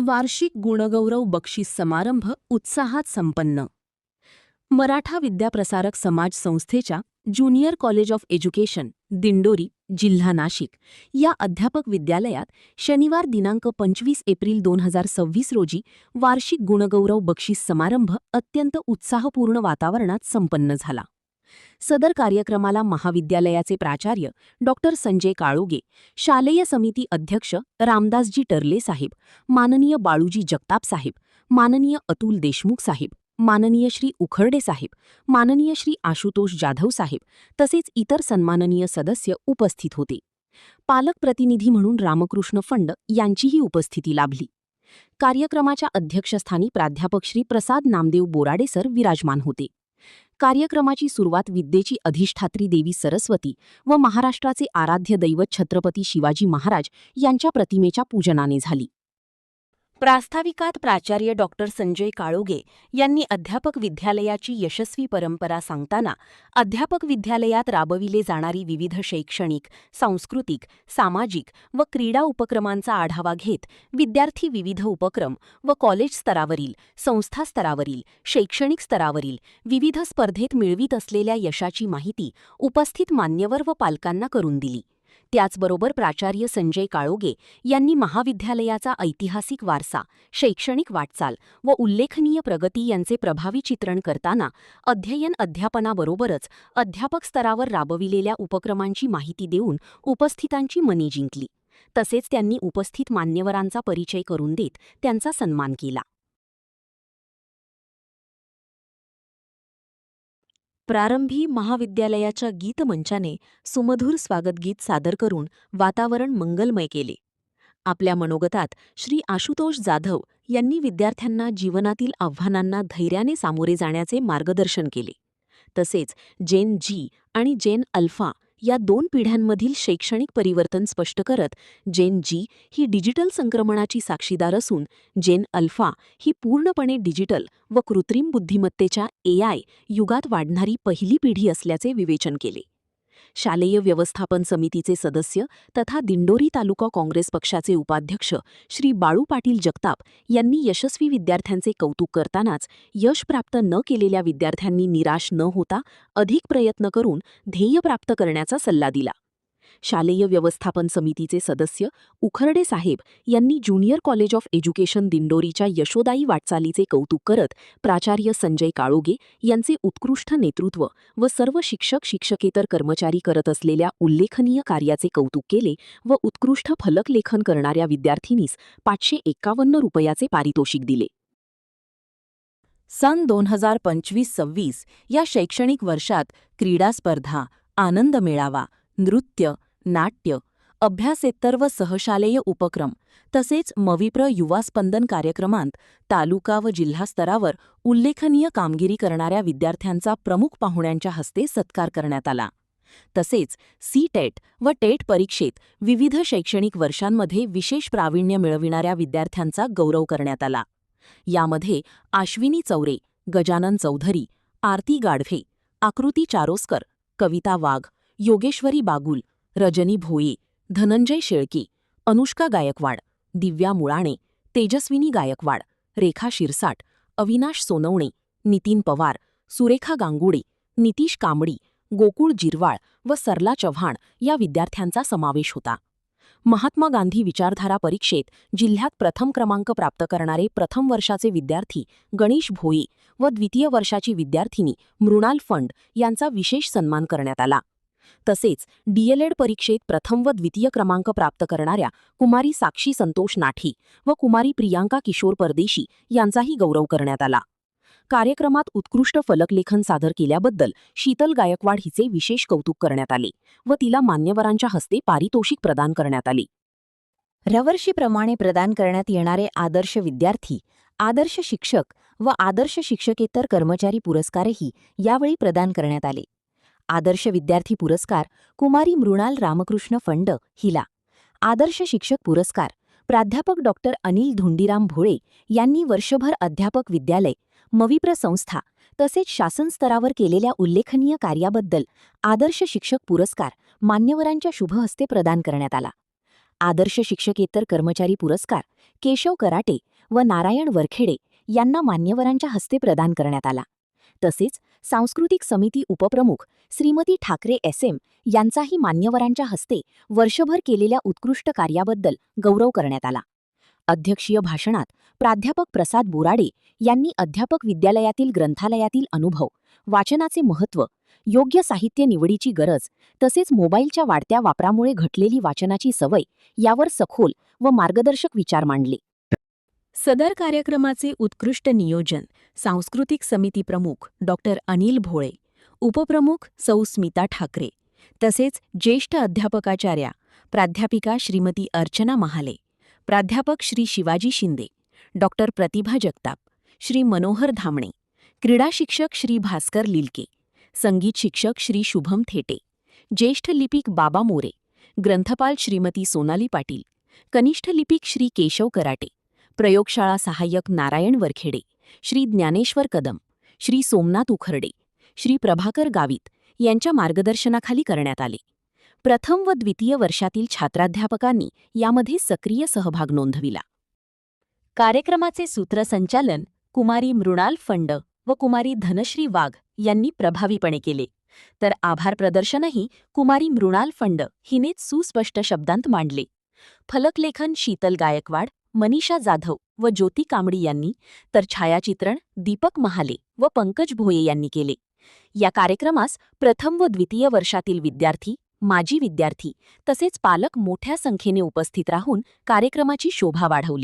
वार्षिक गुणगौरव बक्षीस समारंभ उत्साहात संपन्न. मराठा विद्याप्रसारक समाज संस्थेच्या junior college of education Dindori जिल्हा नाशिक या अध्यापक विद्यालयात शनिवार दिनांक 25 एप्रिल 2026 रोजी वार्षिक गुणगौरव बक्षीस समारंभ अत्यंत उत्साहपूर्ण वातावरणात संपन्न झाला. सदर कार्यक्रमाला महाविद्यालयाचे प्राचार्य डॉक्टर संजय काळोगे, शालेय समिती अध्यक्ष रामदासजी टर्ले साहेब, माननीय बाळूजी जगताप साहेब, माननीय अतुल देशमुख साहेब, माननीय श्री उखर्डे साहेब, माननीय श्री आशुतोष जाधव साहेब तसेच इतर सन्माननीय सदस्य उपस्थित होते. पालक प्रतिनिधी म्हणून रामकृष्ण फंड यांचीही उपस्थिती लाभली. कार्यक्रमाच्या अध्यक्षस्थानी प्राध्यापक श्री प्रसाद नामदेव बोराडे सर विराजमान होते. कार्यक्रमाची सुरुवात विद्येची अधिष्ठात्री देवी सरस्वती व महाराष्ट्राचे आराध्य दैवत छत्रपती शिवाजी महाराज यांच्या प्रतिमेच्या पूजनाने झाली. प्रास्ताविकात प्राचार्य डॉक्टर संजय काळोगे यांनी अध्यापक विद्यालयाची यशस्वी परंपरा सांगताना अध्यापक विद्यालयात राबविले जाणारी विविध शैक्षणिक, सांस्कृतिक, सामाजिक व क्रीडा उपक्रमांचा आढावा घेत विद्यार्थी विविध उपक्रम व कॉलेज स्तरावरील, संस्था स्तरावरील, शैक्षणिक स्तरावरील विविध स्पर्धेत मिळवित असलेल्या यशाची माहिती उपस्थित मान्यवर व पालकांना करून दिली. त्याचबरोबर प्राचार्य संजय काळोगे यांनी महाविद्यालयाचा ऐतिहासिक वारसा, शैक्षणिक वाटचाल व उल्लेखनीय प्रगती यांचे प्रभावी चित्रण करताना अध्ययन अध्यापनाबरोबरच अध्यापक स्तरावर राबविलेल्या उपक्रमांची माहिती देऊन उपस्थितांची मने जिंकली. तसेच त्यांनी उपस्थित मान्यवरांचा परिचय करून देत त्यांचा सन्मान केला. प्रारंभी महाविद्यालयाच्या गीतमंचाने सुमधुर स्वागतगीत सादर करून वातावरण मंगलमय केले. आपल्या मनोगतात श्री आशुतोष जाधव यांनी विद्यार्थ्यांना जीवनातील आव्हानांना धैर्याने सामोरे जाण्याचे मार्गदर्शन केले. तसेच जेन जी आणि जेन अल्फा या दोन पिढ्यांमधील शैक्षणिक परिवर्तन स्पष्ट करत जेन जी ही डिजिटल संक्रमणाची साक्षीदार असून जेन अल्फा ही पूर्णपणे डिजिटल व कृत्रिम बुद्धिमत्तेच्या AI युगात वाढणारी पहिली पिढी असल्याचे विवेचन केले. शालेय व्यवस्थापन समितीचे सदस्य तथा दिंडोरी तालुका काँग्रेस पक्षाचे उपाध्यक्ष श्री बाळू पाटील जगताप यांनी यशस्वी विद्यार्थ्यांचे कौतुक करतानाच यश प्राप्त न केलेल्या विद्यार्थ्यांनी निराश न होता अधिक प्रयत्न करून ध्येय प्राप्त करण्याचा सल्ला दिला. शालेय व्यवस्थापन समितीचे सदस्य उखर्डे साहेब यांनी ज्युनियर कॉलेज ऑफ एज्युकेशन दिंडोरीच्या यशोदायी वाटचालीचे कौतुक करत प्राचार्य संजय काळोगे यांचे उत्कृष्ट नेतृत्व व सर्व शिक्षक शिक्षकेतर कर्मचारी करत असलेल्या उल्लेखनीय कार्याचे कौतुक केले व उत्कृष्ट फलकलेखन करणाऱ्या विद्यार्थिनीस 551 रुपयाचे पारितोषिक दिले. सन 2025-26 या शैक्षणिक वर्षात क्रीडा स्पर्धा, आनंद मेळावा, नृत्य, नाट्य, अभ्यासेतर व सहशालेय उपक्रम तसेच मविप्र युवा स्पंदन कार्यक्रमांत तालुका व जिल्हा स्तरावर उल्लेखनीय कामगिरी करणाऱ्या विद्यार्थ्यांचा प्रमुख पाहुण्यांच्या हस्ते सत्कार करण्यात आला. तसेच सी-टेट व टेट परीक्षेत विविध शैक्षणिक वर्षांमध्ये विशेष प्रावीण्य मिळविणाऱ्या विद्यार्थ्यांचा गौरव करण्यात आला. यामध्ये आश्विनी चौरे, गजानन चौधरी, आरती गाढवे, आकृती चारोस्कर, कविता वाघ, योगेश्वरी बागुल, रजनी भोये, धनंजय शेळके, अनुष्का गायकवाड, दिव्या मुळाणे, तेजस्विनी गायकवाड, रेखा शिरसाट, अविनाश सोनवणे, नितीन पवार, सुरेखा गांगुडे, नितीश कांबडी, गोकुळ जिरवाळ व सरला चव्हाण या विद्यार्थ्यांचा समावेश होता. महात्मा गांधी विचारधारा परीक्षेत जिल्ह्यात प्रथम क्रमांक प्राप्त करणारे प्रथम वर्षाचे विद्यार्थी गणेश भोये व द्वितीय वर्षाची विद्यार्थिनी मृणाल फंड यांचा विशेष सन्मान करण्यात आला. तसेच DLED परीक्षेत प्रथम व द्वितीय क्रमांक प्राप्त करणाऱ्या कुमारी साक्षी संतोष नाठी व कुमारी प्रियांका किशोर परदेशी यांचाही गौरव करण्यात आला. कार्यक्रमात उत्कृष्ट फलकलेखन सादर केल्याबद्दल शीतल गायकवाड हिचे विशेष कौतुक करण्यात आले व तिला मान्यवरांच्या हस्ते पारितोषिक प्रदान करण्यात आले. रवर्षीप्रमाणे प्रदान करण्यात येणारे आदर्श विद्यार्थी, आदर्श शिक्षक व आदर्श शिक्षकेतर कर्मचारी पुरस्कारही यावेळी प्रदान करण्यात आले. आदर्श विद्यार्थी पुरस्कार कुमारी मृणाल रामकृष्ण फंड हिला, आदर्श शिक्षक पुरस्कार प्राध्यापक डॉक्टर अनिल धुंडीराम भोळे यांनी वर्षभर अध्यापक विद्यालय, मविप्र संस्था तसेच शासन स्तरावर केलेल्या उल्लेखनीय कार्याबद्दल आदर्श शिक्षक पुरस्कार मान्यवरांच्या शुभहस्ते प्रदान करण्यात आला. आदर्श शिक्षकेतर कर्मचारी पुरस्कार केशव कराटे व नारायण वरखेडे यांना मान्यवरांच्या हस्ते प्रदान करण्यात आला. तसेच सांस्कृतिक समिती उपप्रमुख श्रीमती ठाकरे SM यांचाही मान्यवरांच्या हस्ते वर्षभर केलेल्या उत्कृष्ट कार्याबद्दल गौरव करण्यात आला. अध्यक्षीय भाषणात प्राध्यापक प्रसाद बोराडे यांनी अध्यापक विद्यालयातील ग्रंथालयातील अनुभव, वाचनाचे महत्त्व, योग्य साहित्य निवडीची गरज तसेच मोबाईलच्या वाढत्या वापरामुळे घटलेली वाचनाची सवय यावर सखोल व मार्गदर्शक विचार मांडले. सदर कार्यक्रमाचे उत्कृष्ट नियोजन सांस्कृतिक समिती प्रमुख डॉक्टर अनिल भोळे, उपप्रमुख सौ स्मिता ठाकरे तसेच ज्येष्ठ अध्यापकाचार्या प्राध्यापिका श्रीमती अर्चना महाले, प्राध्यापक श्री शिवाजी शिंदे, डॉक्टर प्रतिभा जगताप, श्री मनोहर धामणे, क्रीडा शिक्षक श्री भास्कर लिलके, संगीत शिक्षक श्री शुभम थेटे, ज्येष्ठ लिपिक बाबा मोरे, ग्रंथपाल श्रीमती सोनाली पाटील, कनिष्ठ लिपिक श्री केशव कराटे, प्रयोगशाळा सहाय्यक नारायण वरखेडे, श्री ज्ञानेश्वर कदम, श्री सोमनाथ उखर्डे, श्री प्रभाकर गावित यांच्या मार्गदर्शनाखाली करण्यात आले. प्रथम व द्वितीय वर्षातील छात्राध्यापकांनी यामध्ये सक्रिय सहभाग नोंदविला. कार्यक्रमाचे सूत्रसंचालन कुमारी मृणाल फंड व कुमारी धनश्री वाघ यांनी प्रभावीपणे केले, तर आभार प्रदर्शनही कुमारी मृणाल फंड हिनेच सुस्पष्ट शब्दांत मांडले. फलकलेखन शीतल गायकवाड, मनीषा जाधव व ज्योती कांबडी यांनी, तर छायाचित्रण दीपक महाले व पंकज भोये यांनी केले. या कार्यक्रमास प्रथम व द्वितीय वर्षातील विद्यार्थी, माजी विद्यार्थी तसेच पालक मोठ्या संख्येने उपस्थित राहून कार्यक्रमाची शोभा वाढवली.